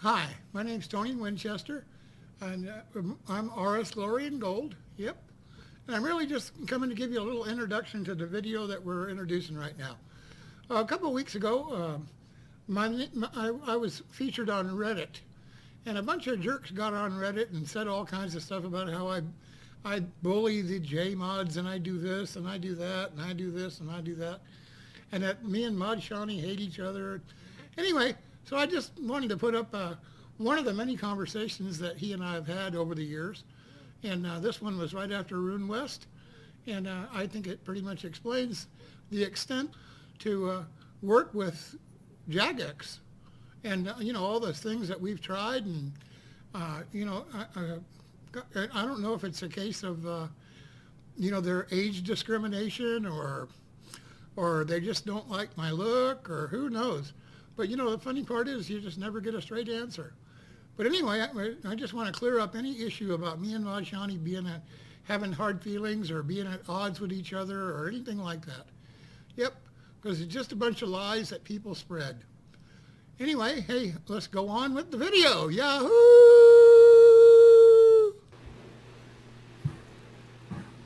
Hi, my name's Tony Winchester, and I'm RS Glory in Gold. Yep. And I'm really just coming to give you a little introduction to the video that we're introducing right now. A couple of weeks ago, I was featured on Reddit, and a bunch of jerks got on Reddit and said all kinds of stuff about how I bully the JMods and I do this and I do that and I do this and I do that, and that me and Mod Shauny hate each other. Anyway, so I just wanted to put up one of the many conversations that he and I have had over the years. And this one was right after Rune West. And I think it pretty much explains the extent to work with Jagex. And, all those things that we've tried. And, I don't know if it's a case of, their age discrimination or they just don't like my look or who knows. But, the funny part is you just never get a straight answer. But anyway, I just want to clear up any issue about me and Mod Shauny having hard feelings or being at odds with each other or anything like that. Yep, because it's just a bunch of lies that people spread. Anyway, hey, let's go on with the video. Yahoo!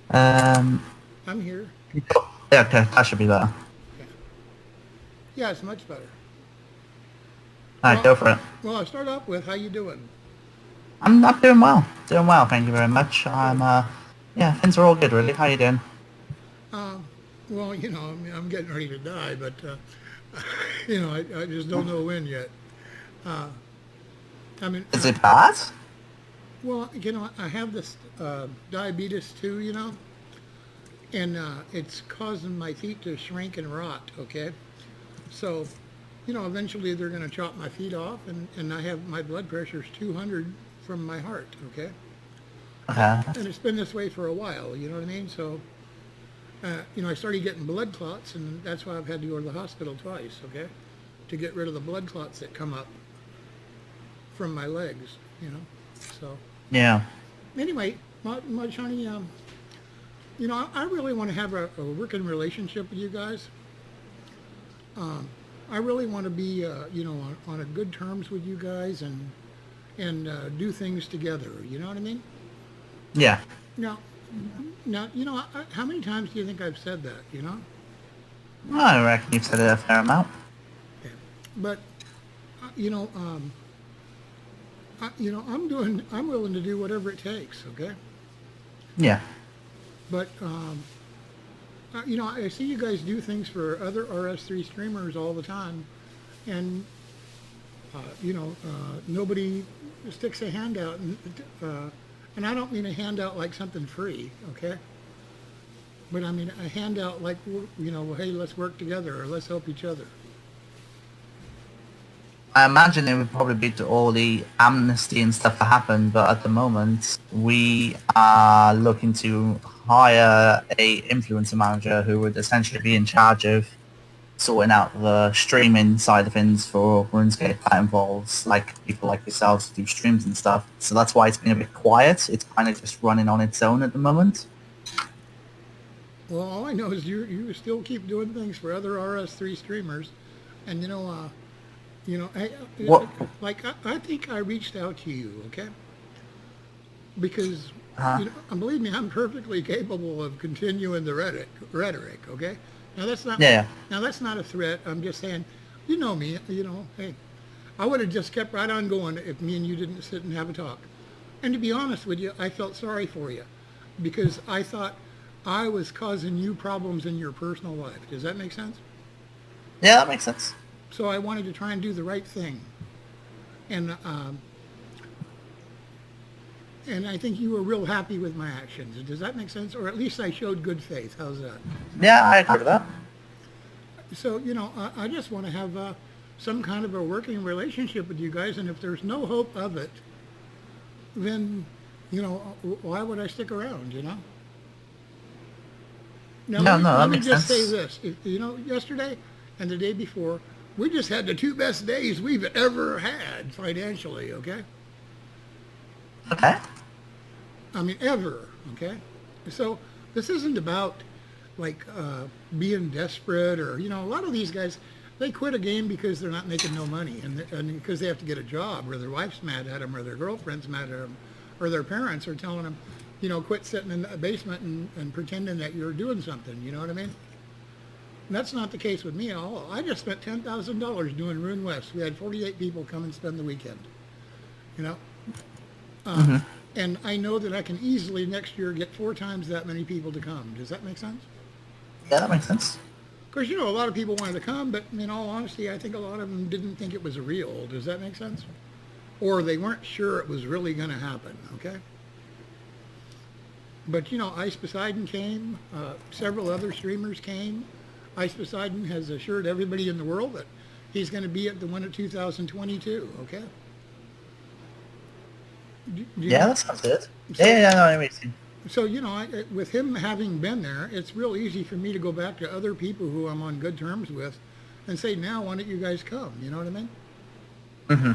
I'm here. Yeah, okay, that should be better. Yeah, it's much better. Alright, go for it. Well, I'll start off with how you doing? I'm doing well. Doing well, thank you very much. Things are all good, really. How you doing? Well, I'm getting ready to die, but, I just don't know when yet. Is it bad? Well, I have this diabetes too, and it's causing my feet to shrink and rot, okay? So, eventually they're going to chop my feet off, and I have my blood pressure's 200 from my heart, okay? Okay. And it's been this way for a while, you know what I mean? So, I started getting blood clots, and that's why I've had to go to the hospital twice, okay? To get rid of the blood clots that come up from my legs, so. Yeah. Anyway, Mod Shauny, I really want to have a working relationship with you guys. I really want to be, on a good terms with you guys and do things together. You know what I mean? Yeah. Now, how many times do you think I've said that? I reckon you've said it a fair amount. Yeah. But, I'm willing to do whatever it takes. Okay. Yeah. But, I see you guys do things for other RS3 streamers all the time, and nobody sticks a hand out, and I don't mean a handout like something free, okay? But I mean a handout like, hey, let's work together or let's help each other. I imagine it would probably be to all the amnesty and stuff that happened, but at the moment we are looking to hire a influencer manager who would essentially be in charge of sorting out the streaming side of things for RuneScape. That involves people like yourselves who do streams and stuff. So that's why it's been a bit quiet. It's kind of just running on its own at the moment. Well, all I know is you still keep doing things for other RS3 streamers, and I think I reached out to you, okay? Because, believe me, I'm perfectly capable of continuing the rhetoric, okay? Now that's not. Yeah. Now that's not a threat. I'm just saying, you know me, hey, I would have just kept right on going if me and you didn't sit and have a talk. And to be honest with you, I felt sorry for you because I thought I was causing you problems in your personal life. Does that make sense? Yeah, that makes sense. So I wanted to try and do the right thing. And I think you were real happy with my actions. Does that make sense? Or at least I showed good faith. How's that? Yeah, I agree with that. So, I just want to have some kind of a working relationship with you guys. And if there's no hope of it, then, why would I stick around, Now, let me just say this. Yesterday and the day before, we just had the two best days we've ever had financially, okay? Okay. I mean, ever, okay? So this isn't about, being desperate or, a lot of these guys, they quit a game because they're not making no money, and because they have to get a job, or their wife's mad at them, or their girlfriend's mad at them, or their parents are telling them, quit sitting in the basement and pretending that you're doing something. You know what I mean? And that's not the case with me at all. I just spent $10,000 doing Rune West. We had 48 people come and spend the weekend. You know, Hmm. and I know that I can easily next year get 4 times that many people to come. Does that make sense? Yeah, that makes sense. Of course, a lot of people wanted to come, but in all honesty, I think a lot of them didn't think it was real. Does that make sense? Or they weren't sure it was really going to happen. Okay. But Ice Poseidon came. Several other streamers came. Ice Poseidon has assured everybody in the world that he's going to be at the one of 2022. Okay. Yeah, that sounds good. So, Yeah, no, it makes sense. so with him having been there, it's real easy for me to go back to other people who I'm on good terms with, and say, now why don't you guys come? You know what I mean? Hmm.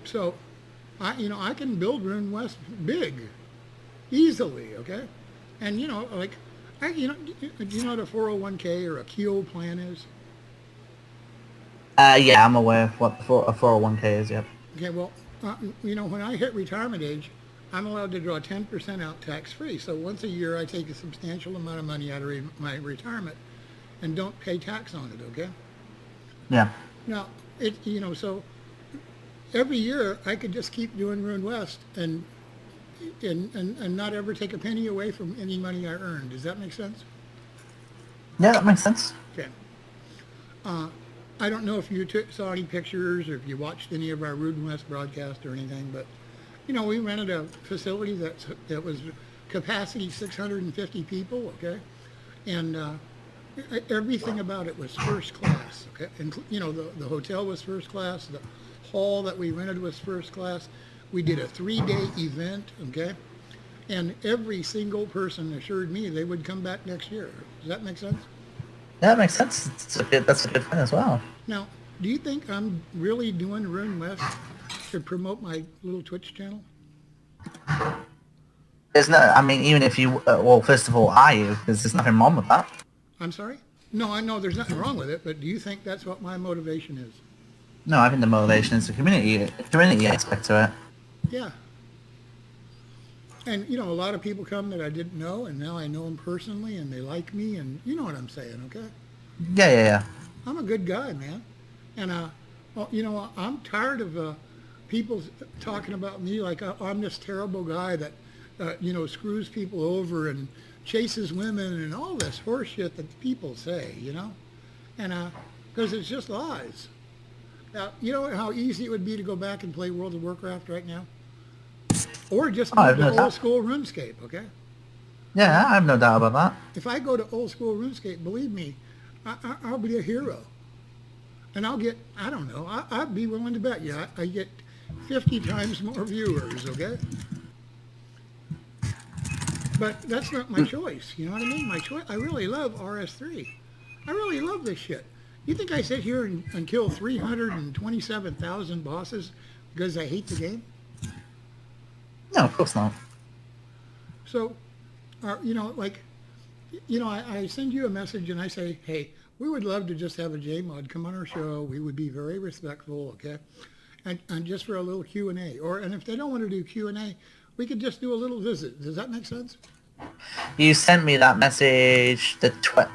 So, I can build Rune West big, easily. Okay, and do you know what a 401k or a KEO plan is? Yeah, I'm aware of what a 401k is. Yep. Okay, well, when I hit retirement age, I'm allowed to draw 10% out tax free. So once a year, I take a substantial amount of money out of my retirement and don't pay tax on it. Okay. Yeah. Now, so every year I could just keep doing Rune West and not ever take a penny away from any money I earned. Does that make sense? Yeah, that makes sense. Okay. I don't know if you saw any pictures or if you watched any of our Rune West broadcast or anything, but we rented a facility that was capacity 650 people. Okay, and everything about it was first class. Okay, and the hotel was first class. The hall that we rented was first class. We did a 3-day event. Okay, and every single person assured me they would come back next year. Does that make sense? Yeah, that makes sense. That's a good thing as well. Now, do you think I'm really doing Rune West to promote my little Twitch channel? There's no, I mean, even if you, well, first of all, are you? Because there's nothing wrong with that. I'm sorry? No, I know there's nothing wrong with it, but do you think that's what my motivation is? No, I think the motivation is the community aspect to it. Yeah. And, a lot of people come that I didn't know, and now I know them personally, and they like me, and you know what I'm saying, okay? Yeah. I'm a good guy, man. And, I'm tired of people talking about me like I'm this terrible guy that, screws people over and chases women and all this horse shit that people say, And, because it's just lies. Now, you know how easy it would be to go back and play World of Warcraft right now? Or just move to old school RuneScape, okay? Yeah, I have no doubt about that. If I go to old school RuneScape, believe me, I'll be a hero. And I'll get, I don't know, I'd be willing to bet you I get 50 times more viewers, okay? But that's not my choice, you know what I mean? My choice, I really love RS3. I really love this shit. You think I sit here and kill 327,000 bosses because I hate the game? No, of course not. So, I send you a message and I say, hey, we would love to just have a JMod come on our show. We would be very respectful, okay? And just for a little Q&A. And if they don't want to do Q&A, we could just do a little visit. Does that make sense? You sent me that message.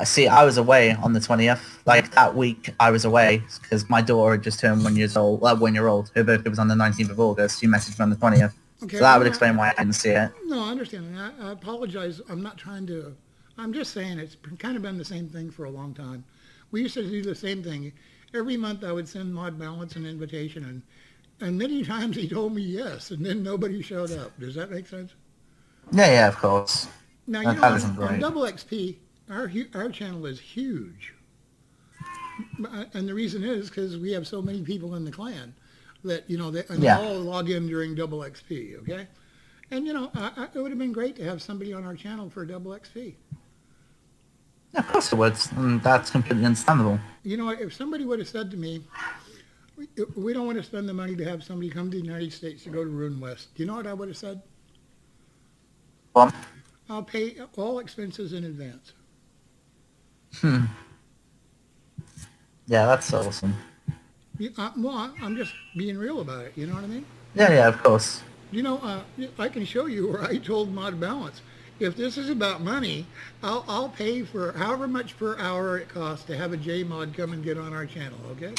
See, I was away on the 20th. Like that week, I was away because my daughter had just turned 1 year old. Well, 1 year old. Her birthday was on the 19th of August. You messaged me on the 20th. Okay, so that would explain why I didn't see it. No, I understand. And I apologize. I'm not trying to. I'm just saying it's kind of been the same thing for a long time. We used to do the same thing. Every month I would send Mod Balance an invitation, and many times he told me yes, and then nobody showed up. Does that make sense? Yeah, of course. Now, on Double XP, our channel is huge. And the reason is because we have so many people in the clan that, they all log in during Double XP, okay? And, it would have been great to have somebody on our channel for Double XP. Yeah, of course it would. That's completely understandable. If somebody would have said to me, we don't want to spend the money to have somebody come to the United States to go to Rune West, do you know what I would have said? I'll pay all expenses in advance. Yeah, that's awesome. Well, I'm just being real about it. You know what I mean? Yeah, yeah, of course. I can show you where I told Mod Balance, if this is about money, I'll pay for however much per hour it costs to have a JMod come and get on our channel. Okay?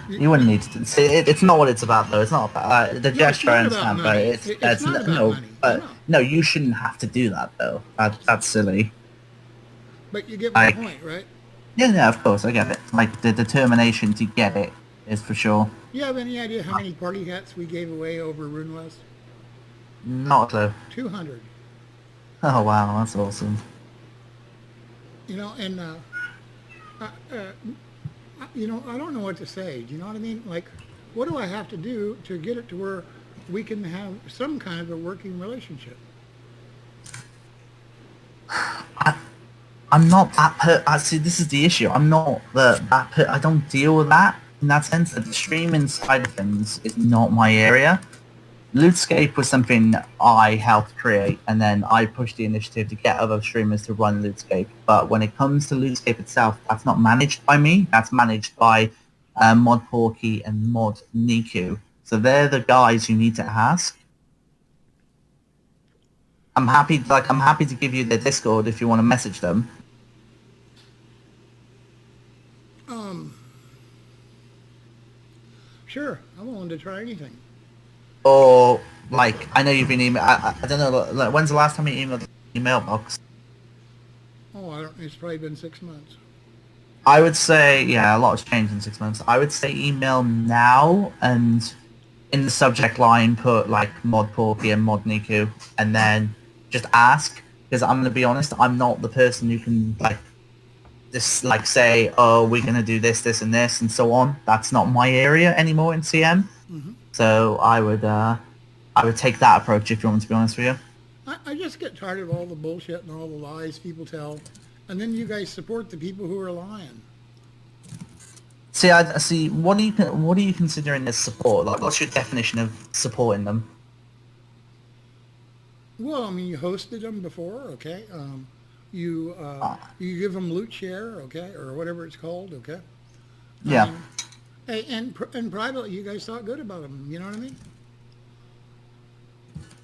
You, You wouldn't you, need to see. It's not what it's about, though. It's not about the no, it's gesture. I not about understand, but money. It's not about no. money. No, But no. no, you shouldn't have to do that, though. That's silly. But you get my Like, point, right? yeah, yeah, of course, I get it. Like the determination to get it is for sure. You have any idea how many party hats we gave away over RuneWest? Not a clue. 200. Oh wow, that's awesome. And uh, uh, I don't know what to say. Do you know what I mean? Like, what do I have to do to get it to where we can have some kind of a working relationship? I'm not that I see. This is the issue. I'm not I don't deal with that in that sense. The streaming side of things is not my area. Lootscape was something I helped create, and then I pushed the initiative to get other streamers to run Lootscape. But when it comes to Lootscape itself, that's not managed by me. That's managed by Mod Porky and Mod Niku. So they're the guys you need to ask. I'm happy to give you their Discord if you want to message them. Um, sure, I'm willing to try anything. Or like, I know you've been email. I don't know. Like, when's the last time you emailed the email box? Oh, I don't. It's probably been 6 months. I would say, yeah, a lot has changed in 6 months. I would say email now and in the subject line put like Mod Porky and Mod Niku, and then just ask. Because I'm gonna be honest, I'm not the person who can like just like say, oh, we're gonna do this, this, and this, and so on. That's not my area anymore in CM. Hmm. So I would take that approach if you want me to be honest with you. I just get tired of all the bullshit and all the lies people tell, and then you guys support the people who are lying. See, I see. What are you considering as support? Like, what's your definition of supporting them? Well, I mean, you hosted them before, okay? You give them loot share, okay, or whatever it's called, okay? I Yeah. mean, and privately, you guys thought good about them. You know what I mean?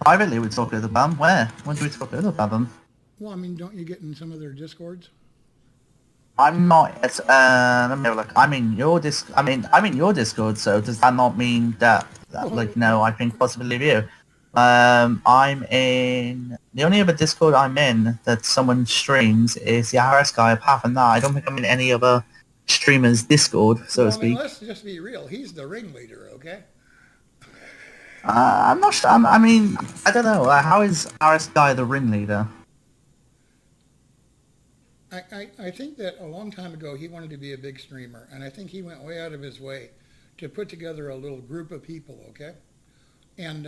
Privately, we talk good about them. Where? When do we talk good about them? Well, I mean, don't you get in some of their discords? I'm not. Let me have a look. I'm in your Discord. So does that not mean that Well, like no? I think possibly of you. I'm in the only other Discord I'm in that someone streams is the RS guy. Apart from that, I don't think I'm in any other streamers Discord, so to I mean, speak. let's just be real. He's the ringleader, okay? I'm not sure. I mean, I don't know. How is RS guy the ringleader? I think that a long time ago he wanted to be a big streamer, and I think he went way out of his way to put together a little group of people, okay? And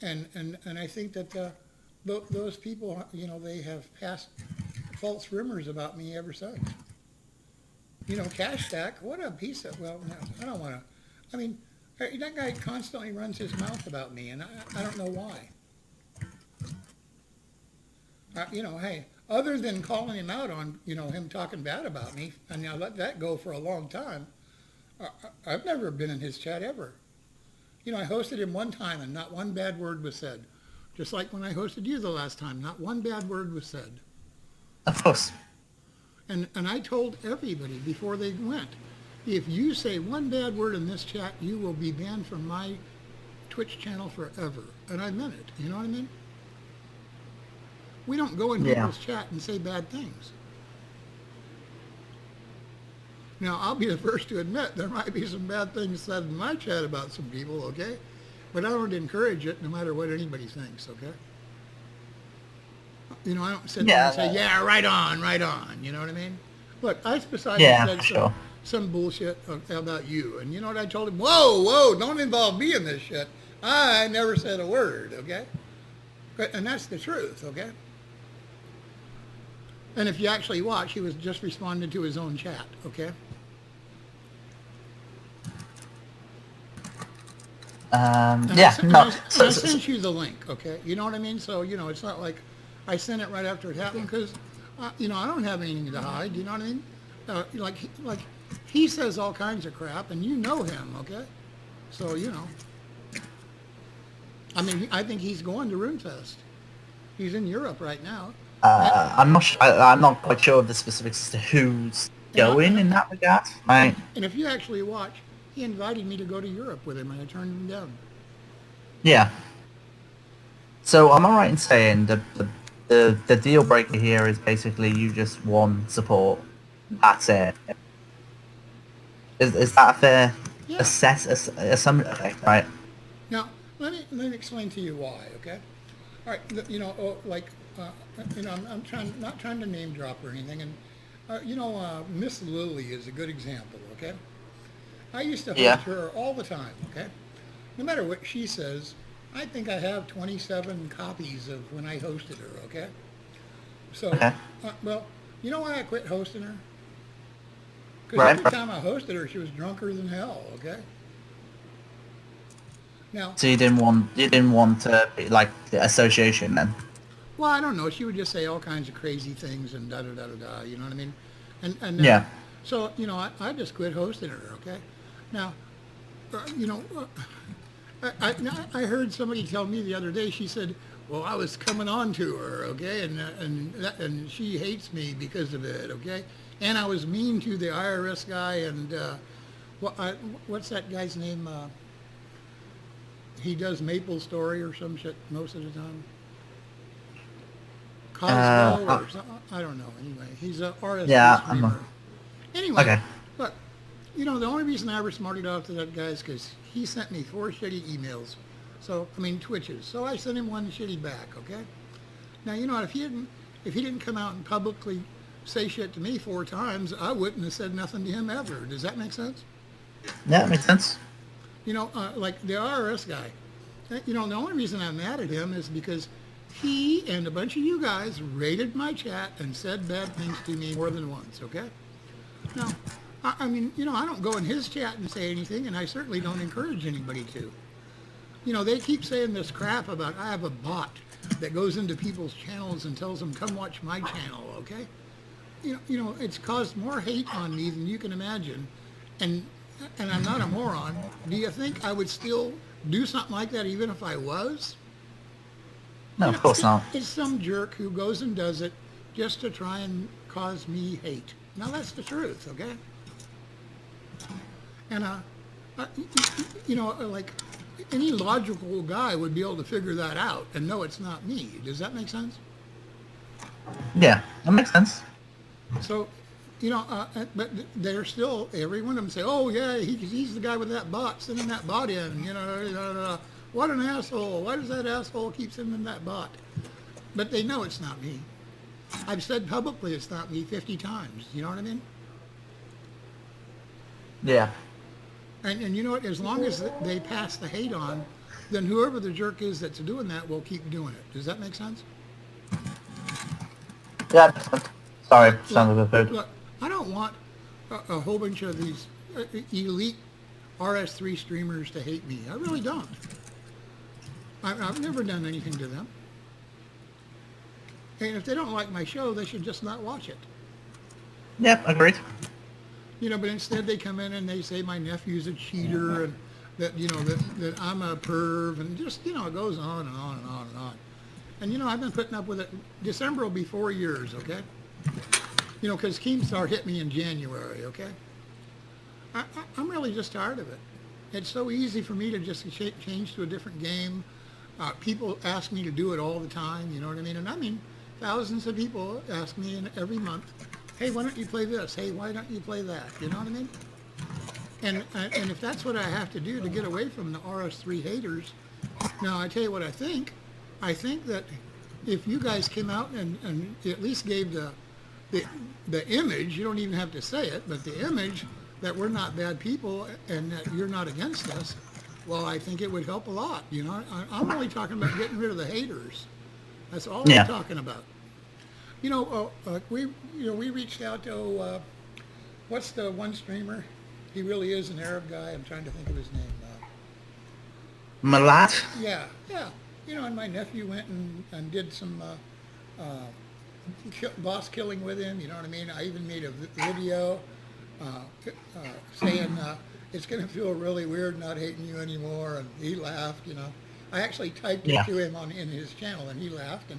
and I think that those people, they have passed false rumors about me ever since. Cash stack, what a piece of, well, no, I don't want to, I mean, that guy constantly runs his mouth about me, and I don't know why. Hey, other than calling him out on, him talking bad about me, and I let that go for a long time, I've never been in his chat ever. I hosted him one time and not one bad word was said. Just like when I hosted you the last time, not one bad word was said. Of course. And I told everybody before they went, if you say one bad word in this chat, you will be banned from my Twitch channel forever. And I meant it. You know what I mean? We don't go in Yeah. people's chat and say bad things. Now, I'll be the first to admit there might be some bad things said in my chat about some people, okay? But I don't encourage it no matter what anybody thinks, okay? I don't sit there and say, yeah, right on, right on. You know what I mean? Look, I specifically said sure. some bullshit about you. And you know what I told him? Whoa, don't involve me in this shit. I never said a word, okay? And that's the truth, okay? And if you actually watch, he was just responding to his own chat, okay? Yeah, no. I sent you the link, okay? You know what I mean? So, it's not like I sent it right after it happened because, you know, I don't have anything to hide. You know what I mean? Like he says all kinds of crap, and you know him, okay? So you know, I mean, I think he's going to RuneFest. He's in Europe right now. And, I'm not quite sure of the specifics as to who's going in that regard. Right? and if you actually watch, he invited me to go to Europe with him, and I turned him down. Yeah. So am I right in saying the deal breaker here is basically you just want support? That's it. Is that a fair Yeah. assumption? Okay, right. Now, let me explain to you why, okay? All right, you know, you know, I'm not trying to name drop or anything, and you know, Miss Lily is a good example, okay? I used to host Yeah. her all the time, okay? No matter what she says, I think I have 27 copies of when I hosted her, okay? So, Okay. well, you know why I quit hosting her? Because Right. every time I hosted her, she was drunker than hell, okay? Now, So you didn't want to be like the association then? well, I don't know. She would just say all kinds of crazy things and da da da da da. You know what I mean? And Yeah. so you know, I just quit hosting her. Okay. Now, you know, I heard somebody tell me the other day. She said, "Well, I was coming on to her, okay, and she hates me because of it, okay, and I was mean to the IRS guy and what's that guy's name? He does Maple Story or some shit most of the time." Cosmo or something. I don't know. Anyway, he's a RS Yeah, streamer. Anyway, okay. look, you know, the only reason I ever smarted off to that guy is because he sent me 4 shitty emails. So, I mean, twitches. So I sent him one shitty back, okay? Now, you know, if he didn't come out and publicly say shit to me 4 times, I wouldn't have said nothing to him ever. Does that make sense? Yeah, makes sense. You know, like the IRS guy. You know, the only reason I'm mad at him is because he and a bunch of you guys raided my chat and said bad things to me more than once, okay? Now, I mean, you know, I don't go in his chat and say anything, and I certainly don't encourage anybody to. You know, they keep saying this crap about I have a bot that goes into people's channels and tells them, come watch my channel, okay? You know, it's caused more hate on me than you can imagine, and I'm not a moron. Do you think I would still do something like that even if I was? No, You of know, course not. It's some jerk who goes and does it just to try and cause me hate. Now that's the truth, okay? And you know, like any logical guy would be able to figure that out and know it's not me. Does that make sense? Yeah, that makes sense. So, you know, but they're still, every one of them say, oh yeah, he's the guy with that bot, sending that bot in, you know, what an asshole. Why does that asshole keep sending that bot? But they know it's not me. I've said publicly it's not me 50 times. You know what I mean? Yeah. And you know what? As long as they pass the hate on, then whoever the jerk is that's doing that will keep doing it. Does that make sense? Yeah, makes sense. Sorry, sounds like a food. Look, I don't want a whole bunch of these elite RS3 streamers to hate me. I really don't. I've never done anything to them. And if they don't like my show, they should just not watch it. Yep, agreed. You know, but instead they come in and they say my nephew's a cheater and that, you know, that I'm a perv and just, you know, it goes on and on and on and on. And, you know, I've been putting up with it. December will be 4 years, okay? You know, because Keemstar hit me in January, okay? I'm really just tired of it. It's so easy for me to just change to a different game. People ask me to do it all the time, you know what I mean? And I mean, thousands of people ask me every month, hey, why don't you play this? Hey, why don't you play that? You know what I mean? And if that's what I have to do to get away from the RS3 haters, now I tell you what I think. I think that if you guys came out and at least gave the image, you don't even have to say it, but the image that we're not bad people and that you're not against us, well, I think it would help a lot. You know, I'm only talking about getting rid of the haters. That's all I'm talking about. You know, we reached out to what's the one streamer? He really is an Arab guy. I'm trying to think of his name. Malat? Yeah. You know, and my nephew went and did some boss killing with him. You know what I mean? I even made a video saying it's going to feel really weird not hating you anymore, and he laughed. You know, I actually typed it Yeah. to him in his channel, and he laughed,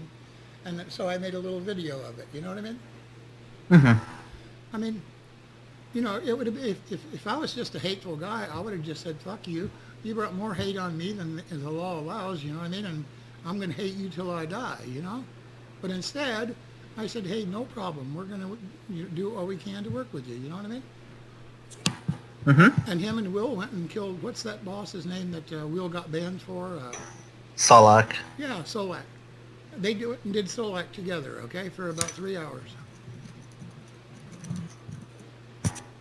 and so I made a little video of it. You know what I mean? Mhm. I mean, you know, it would have if I was just a hateful guy, I would have just said, "Fuck you. You brought more hate on me than the law allows." You know what I mean? And I'm going to hate you till I die. You know? But instead, I said, "Hey, no problem. We're going to do all we can to work with you." You know what I mean? Mhm. And him and Will went and killed, what's that boss's name that Will got banned for? Solak. Yeah, Solak. They do it and did Solak together, okay, for about 3 hours.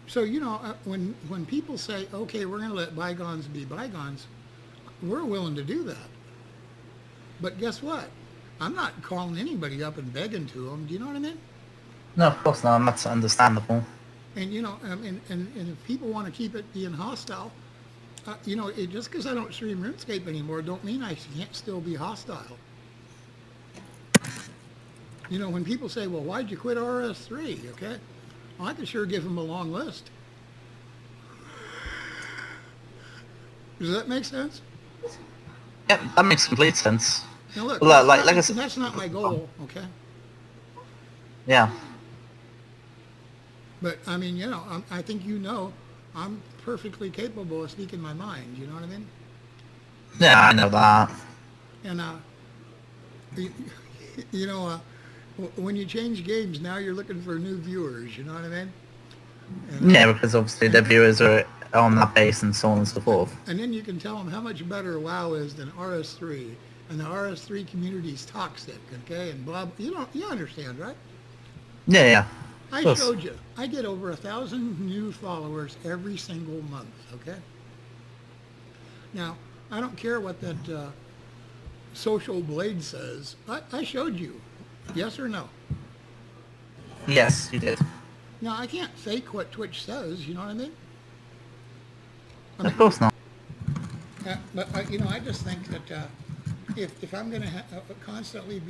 So, you know, when people say, okay, we're going to let bygones be bygones, we're willing to do that. But guess what? I'm not calling anybody up and begging to them. Do you know what I mean? No, of course not. That's understandable. And, you know, and if people want to keep it being hostile, you know, just because I don't stream RuneScape anymore, don't mean I can't still be hostile. You know, when people say, well, why'd you quit RS3? Okay. Well, I could sure give them a long list. Does that make sense? Yeah, that makes complete sense. Now look, Like I said, that's not my goal, okay? yeah, But I mean, you know, I think you know, I'm perfectly capable of speaking my mind. You know what I mean? yeah, I know that. And you, you know, when you change games, now you're looking for new viewers. You know what I mean? And, Yeah, because obviously the viewers are on that base and so on and so forth. and then you can tell them how much better WoW is than RS3, and the RS3 community is toxic. Okay, and blah. You understand, right? Yeah, yeah. Of I course. showed you. I get over 1,000 new followers every single month. Okay. Now I don't care what that social blade says. I showed you. Yes or no? Yes, you did. Now I can't fake what Twitch says. You know what I mean? I Of mean, course not. but you know, I just think that if I'm going to constantly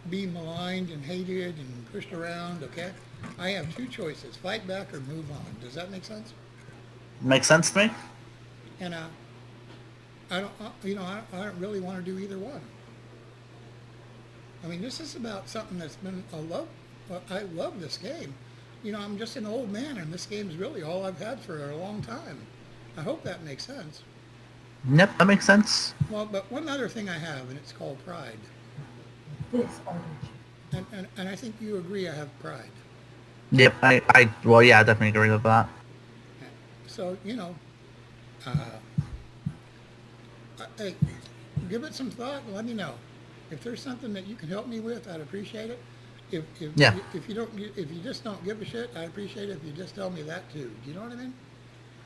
be maligned and hated and pushed around, okay, I have two choices: fight back or move on. Does that make sense? Makes sense to me? And I don't, you know, I don't really want to do either one. I mean, this is about something that's been a love. I love this game. You know, I'm just an old man, and this game's really all I've had for a long time. I hope that makes sense. Yep, that makes sense. Well, but one other thing I have, and it's called pride. And I think you agree I have pride. Yep, well, yeah, I definitely agree with that. So, you know, hey, give it some thought and let me know. If there's something that you can help me with, I'd appreciate it. Yeah. If you just don't give a shit, I appreciate it if you just tell me that too. Do you know what I mean?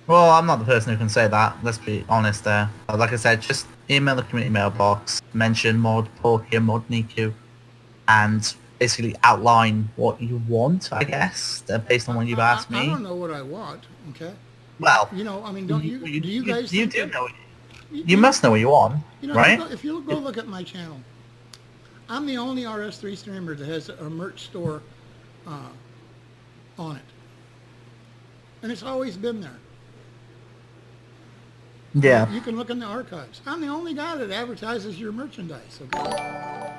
Well, I'm not the person who can say that. Let's be honest there. Like I said, just email the community mailbox, mention mod Porky and mod Niku, and basically outline what you want, I guess, based on what you've asked I me. don't know what I want. Okay. Well, You know, I mean, do you guys you think do that, know. You must know what you want, you know, right? if you go look at my channel, I'm the only RS3 streamer that has a merch store on it. And it's always been there. Yeah. You can look in the archives. I'm the only guy that advertises your merchandise, okay?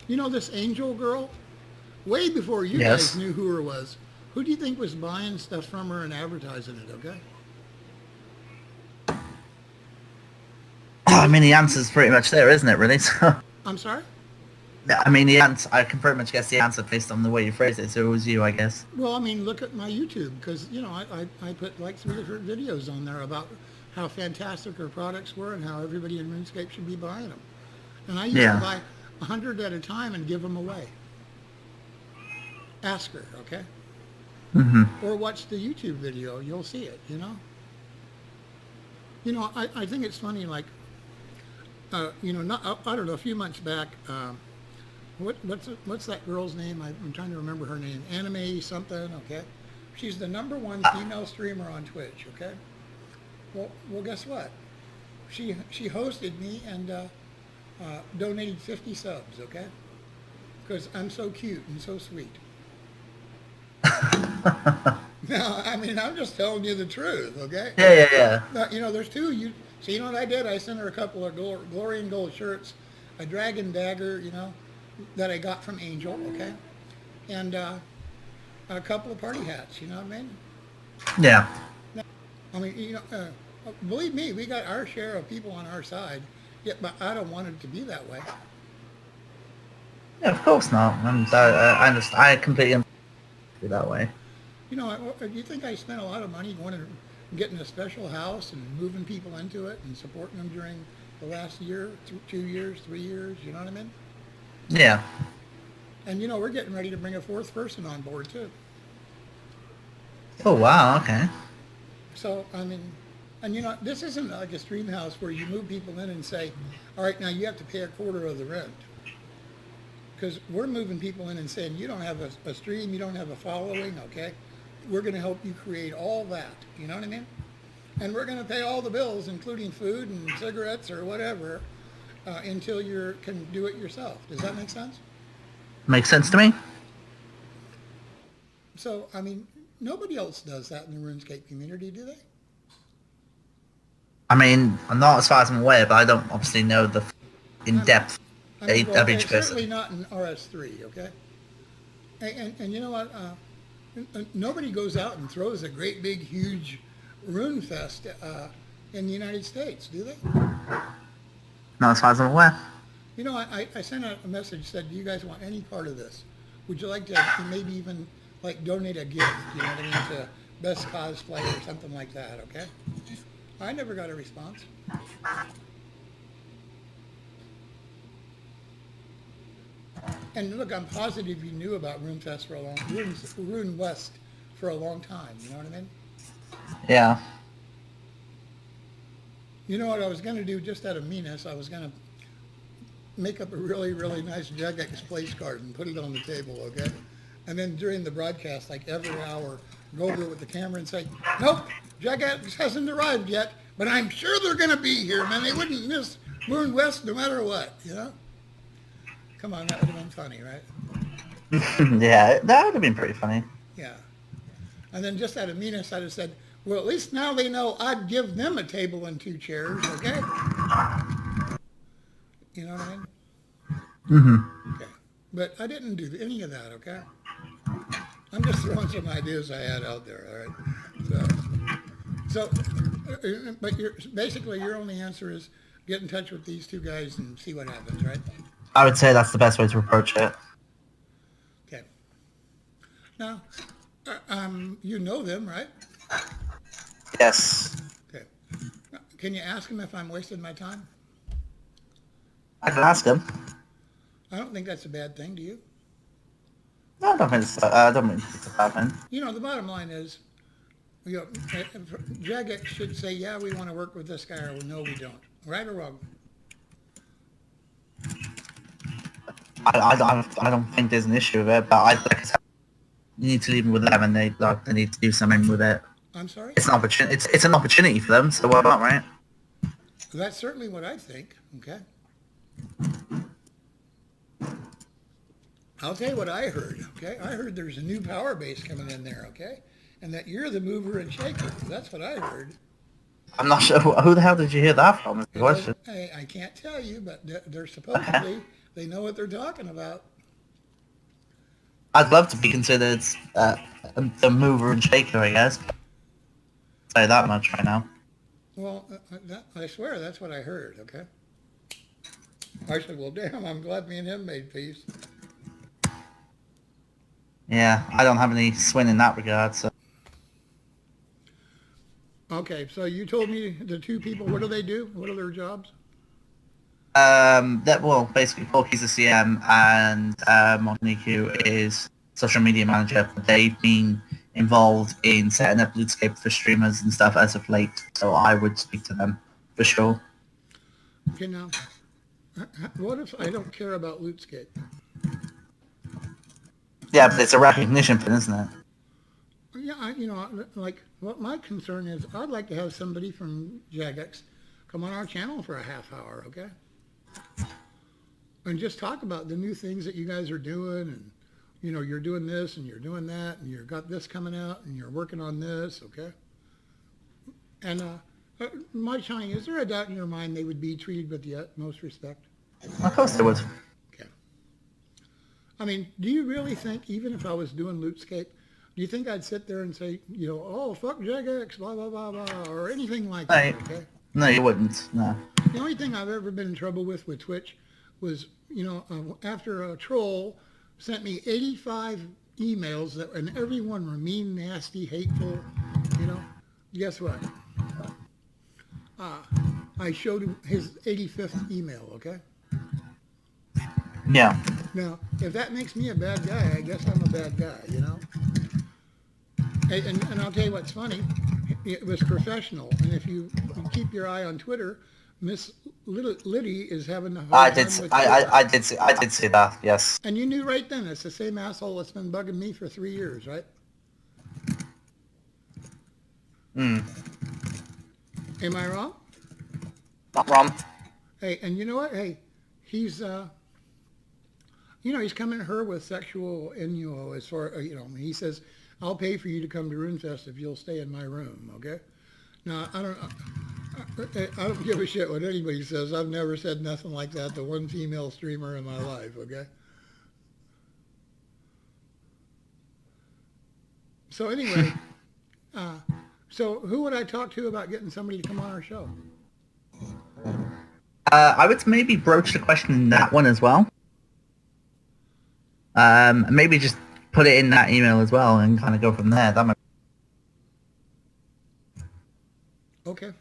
You know this Angel girl? Way before you Yes. guys knew who her was. Who do you think was buying stuff from her and advertising it, okay? I mean, the answer's pretty much there, isn't it, really? So, I'm sorry? I mean, the answer, I can pretty much guess the answer based on the way you phrased it, so it was you, I guess. Well, I mean, look at my YouTube, because, you know, I put like 3 different videos on there about how fantastic her products were and how everybody in RuneScape should be buying them. And I used to buy 100 at a time and give them away. Ask her, okay? Mm-hmm. Or watch the YouTube video. You'll see it, you know? You know, I think it's funny, like, you know, I don't know, a few months back, what's that girl's name? I'm trying to remember her name. Anime something, okay? She's the #1 female streamer on Twitch, okay? Well, guess what? She hosted me and donated 50 subs, okay? because I'm so cute and so sweet. No, I mean, I'm just telling you the truth, okay? Yeah, yeah, yeah. Now, you know, there's two. So you know what I did? I sent her a couple of glory and gold shirts, a dragon dagger, you know, that I got from Angel, okay, and a couple of party hats. You know what I mean? Yeah. Now, I mean, you know, believe me, we got our share of people on our side. Yeah, but I don't want it to be that way. Yeah, of course not. And I understand. I completely understand it that way. You know, you think I spent a lot of money going and getting a special house and moving people into it and supporting them during the last year, 2 years, 3 years, you know what I mean? Yeah. And you know, we're getting ready to bring a fourth person on board too. Oh, wow, okay. So, I mean, and you know, this isn't like a stream house where you move people in and say, all right, now you have to pay a quarter of the rent. Because we're moving people in and saying, you don't have a stream, you don't have a following, okay? We're going to help you create all that, you know what I mean? And we're going to pay all the bills, including food and cigarettes or whatever, until you can do it yourself. Does that make sense? Makes sense to me. So, I mean, nobody else does that in the RuneScape community, do they? I mean, I'm not as far as I'm aware, but I don't obviously know the in-depth I mean, well, of each certainly person. not in RS3, okay? And you know what? Nobody goes out and throws a great big huge rune fest in the United States, do they? Not as far as I'm aware. You know, I sent out a message, said, do you guys want any part of this? Would you like to maybe even like donate a gift, you know what I mean, to Best Cosplay or something like that, okay? I never got a response. And look, I'm positive you knew about Rune Fest for a long, Rune West for a long time, you know what I mean? Yeah. You know what I was going to do just out of meanness? I was going to make up a really, really nice Jagex place card and put it on the table, okay? And then during the broadcast, like every hour, go over with the camera and say, nope, Jagex hasn't arrived yet, but I'm sure they're going to be here, man. They wouldn't miss Rune West no matter what, you know? Come on, that would have been funny, right? Yeah, that would have been pretty funny. Yeah. And then just out of meanness, I'd have said, well, at least now they know I'd give them a table and 2 chairs, okay? You know what I mean? Mm-hmm. Okay. But I didn't do any of that, okay? I'm just throwing some ideas I had out there, all right? But basically your only answer is get in touch with these 2 guys and see what happens, right? I would say that's the best way to approach it. Okay. Now, you know them, right? Yes. Okay. Can you ask them if I'm wasting my time? I can ask him. I don't think that's a bad thing, do you? No, I don't think it's a bad thing. You know, the bottom line is, you know, Jagex should say, yeah, we want to work with this guy, or no, we don't. Right or wrong? I don't think there's an issue with it, but like I said, you need to leave them with them, and they need to do something with it. I'm sorry? It's an opportunity. It's an opportunity for them. So why not, right? That's certainly what I think, okay? I'll tell you what I heard, okay? I heard there's a new power base coming in there, okay? And that you're the mover and shaker. That's what I heard. I'm not sure. Who the hell did you hear that from? Is the question. I can't tell you, but they're supposedly, they know what they're talking about. I'd love to be considered the mover and shaker, I guess. Say that much right now. Well, I swear that's what I heard, okay? I said, well, damn, I'm glad me and him made peace. Yeah, I don't have any swing in that regard, so. Okay, so you told me the 2 people, what do they do? What are their jobs? Basically, Porky's the CM and Monique is social media manager. They've been involved in setting up LootScape for streamers and stuff as of late, so I would speak to them for sure. Okay, now, what if I don't care about LootScape? Yeah, but it's a recognition thing, isn't it? Yeah, you know, like, what my concern is, I'd like to have somebody from Jagex come on our channel for a half hour, okay? and just talk about the new things that you guys are doing, and you're doing this and you're doing that, and you've got this coming out, and you're working on this, okay? And Mod Shauny, is there a doubt in your mind they would be treated with the utmost respect? Of course they would. Okay. I mean, do you really think, even if I was doing Loopscape, do you think I'd sit there and say, oh, fuck JX, blah, blah, blah, blah, or anything like that, okay? No, you wouldn't. No. The only thing I've ever been in trouble with Twitch was, after a troll sent me 85 emails and every one were mean, nasty, hateful, guess what? I showed him his 85th email, okay? Yeah. Now, if that makes me a bad guy, I guess I'm a bad guy, And I'll tell you what's funny. It was professional. And if you keep your eye on Twitter, Miss Liddy is having a hard time with Twitter. I did see that, yes. And you knew right then, it's the same asshole that's been bugging me for 3 years, right? Hmm. Am I wrong? Not wrong. Hey, and you know what? Hey, he's he's coming at her with sexual innuendo as far, he says, I'll pay for you to come to RuneFest if you'll stay in my room, okay? Now, I don't give a shit what anybody says. I've never said nothing like that to one female streamer in my life, okay? So anyway, so who would I talk to about getting somebody to come on our show? I would maybe broach the question in that one as well. Maybe just put it in that email as well and kind of go from there. That might... Okay.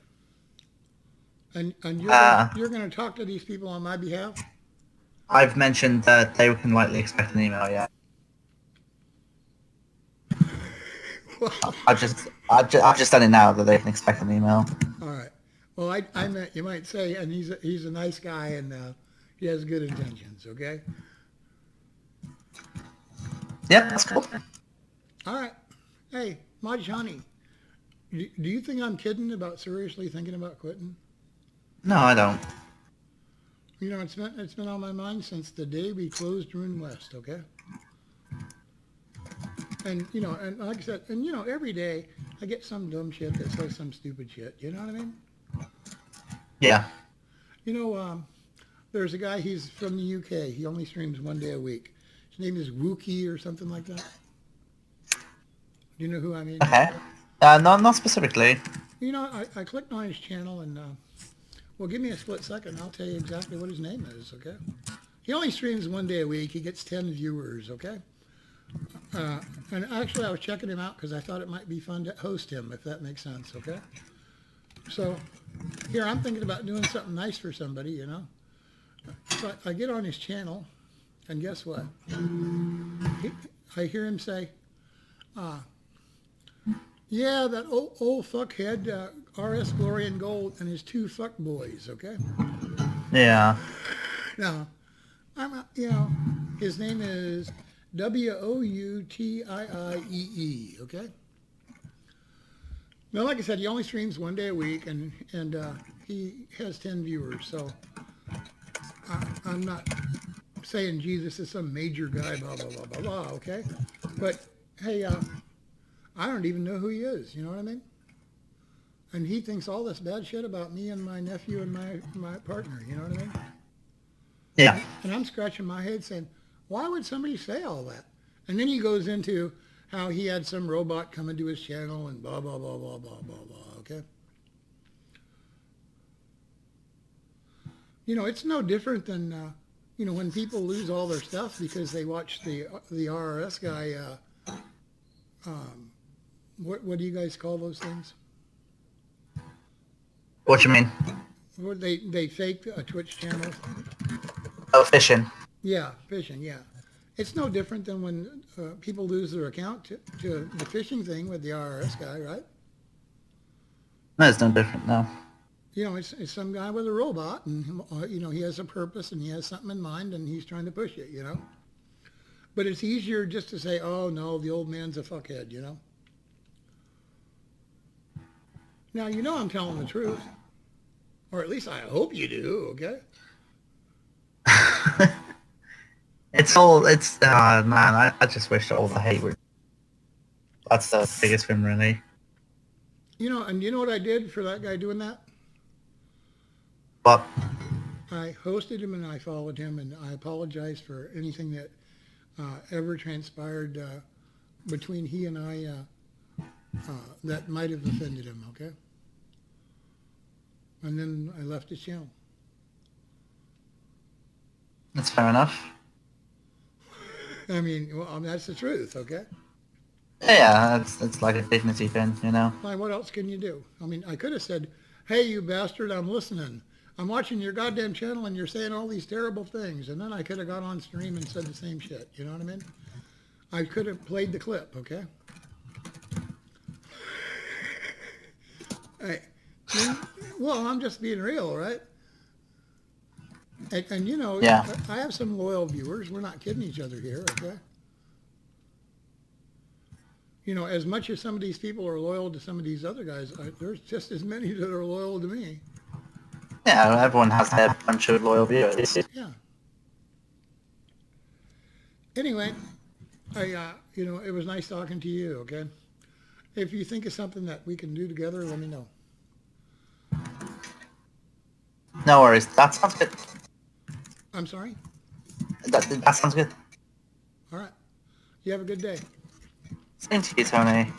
And you're going to talk to these people on my behalf? I've mentioned that they can likely expect an email, yeah. Well, I've just done it now that they can expect an email. all right. Well, I meant you might say, and he's a nice guy and he has good intentions, okay? Yep, that's cool. All right. Hey, Mod Shauny, do you think I'm kidding about seriously thinking about quitting? No, I don't. It's been on my mind since the day we closed Rune West, okay? And, and like I said, and, every day I get some dumb shit that says some stupid shit. You know what I mean? Yeah. There's a guy, he's from the UK. He only streams 1 day a week. His name is Wookie or something like that. Do you know who I mean? Okay. No, not specifically. I clicked on his channel and, well, give me a split second. I'll tell you exactly what his name is, okay? He only streams 1 day a week. He gets 10 viewers, okay? And actually, I was checking him out because I thought it might be fun to host him, if that makes sense, okay? So here, I'm thinking about doing something nice for somebody, So I get on his channel, and guess what? I hear him say, yeah, that old fuckhead, RS Glory and Gold and his 2 fuck boys, okay? Yeah. Now, his name is Woutiiee, okay? Now, like I said, he only streams 1 day a week, and he has 10 viewers, so I'm not saying Jesus is some major guy, blah, blah, blah, blah, blah, okay? But, hey, I don't even know who he is, you know what I mean? And he thinks all this bad shit about me and my nephew and my partner, you know what I mean? Yeah. And I'm scratching my head saying, why would somebody say all that? And then he goes into how he had some robot come into his channel and blah, blah, blah, blah, blah, blah, blah, okay? It's no different than, when people lose all their stuff because they watch the RRS guy, what do you guys call those things? What you mean? They fake a Twitch channel. Oh, fishing. Yeah, fishing, yeah. It's no different than when people lose their account to the fishing thing with the RRS guy, right? No, it's no different, no. It's some guy with a robot, and, he has a purpose, and he has something in mind, and he's trying to push it, But it's easier just to say, oh, no, the old man's a fuckhead, Now, I'm telling the truth. Or at least I hope you do, okay? It's man, I just wish all the hate would. That's the biggest thing, really. And you know what I did for that guy doing that? But I hosted him and I followed him, and I apologized for anything that ever transpired between he and I that might have offended him, okay? And then I left his channel. that's fair enough. I mean, well, that's the truth, okay? Yeah, it's like a dignity thing, you know. Like, what else can you do? I mean, I could have said, hey, you bastard, I'm listening. I'm watching your goddamn channel and you're saying all these terrible things. And then I could have got on stream and said the same shit. You know what I mean? I could have played the clip, okay? I, well, I'm just being real, right? And Yeah. I have some loyal viewers. We're not kidding each other here, okay? As much as some of these people are loyal to some of these other guys, there's just as many that are loyal to me. Yeah, everyone has their bunch of loyal viewers. Yeah. Anyway, it was nice talking to you, okay? If you think of something that we can do together, let me know. No worries. That sounds good. I'm sorry? That sounds good. All right. You have a good day. Same to you, Tony.